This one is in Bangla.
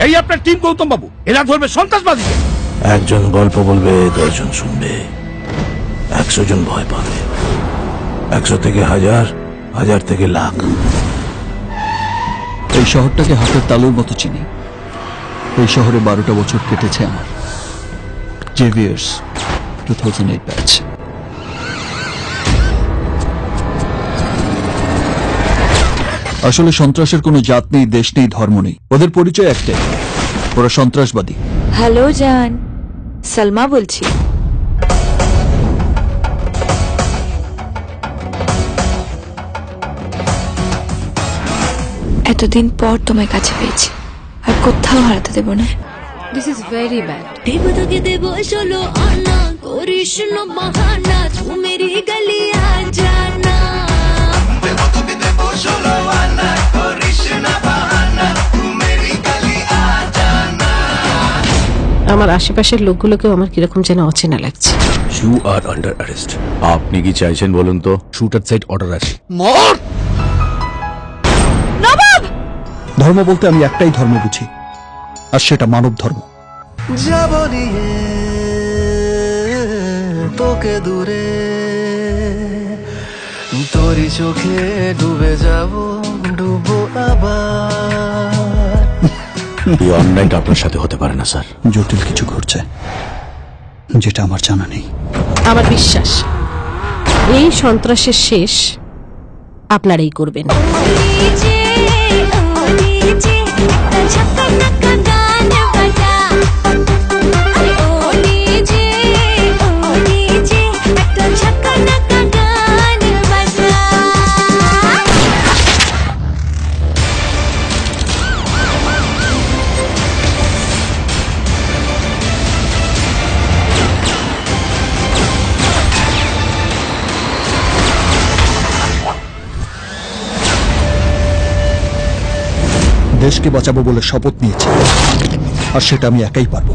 এই আপনার টিম গৌতম বাবু, এরা ধরবে সন্ত্রাসবাদীকে। একজন গল্প বলবে, 10 জন শুনবে, 100 জন ভয় পাবে, 100 থেকে 1000, 1000 থেকে লাখ। এই শহরটাকে হাতের তালুর মতো চিনি। এই শহরে 12টা বছর কেটেছে আমার। Xavier's 2008 batch. আসলে সন্ত্রাসের কোনো জাত নেই, দেশ নেই, ধর্ম নেই। ওদের পরিচয় একটাই, ওরা সন্ত্রাসবাদী। হ্যালো জান, সালমা বলছি। এতদিন পর তোমার কাছে পেয়েছি, আর কোথাও হারাতে দেব না। This is very bad. देवता देवो चलो आना कोरिश नो बहाना तू मेरी गली आ जाना देवता देवो चलो आना कोरिश ना बहाना तू मेरी गली आ जाना। আমার আশেপাশের লোকগুলোকেও আমার কিরকম যেন অচেনা লাগছে। You are under arrest. আপনি কি চাইছেন বলুন তো? শুটার সাইড অর্ডার আছে। ধর্ম বলতে আমি একটাই ধর্ম বুঝি, আর সেটা মানব ধর্ম। যাব নিয়ে তোকে দূরে, তোরই চোখে ডুবে যাব, ডুবো আবার। এই অন্যায়টা আপনার সাথে হতে পারে না স্যার। জটিল কিছু ঘটছে যেটা আমার জানা নেই। আমার বিশ্বাস এই সন্ত্রাসের শেষ আপনারাই করবেন। দেশকে বাঁচাবো বলে শপথ নিয়েছি, আর সেটা আমি একাই পারবো।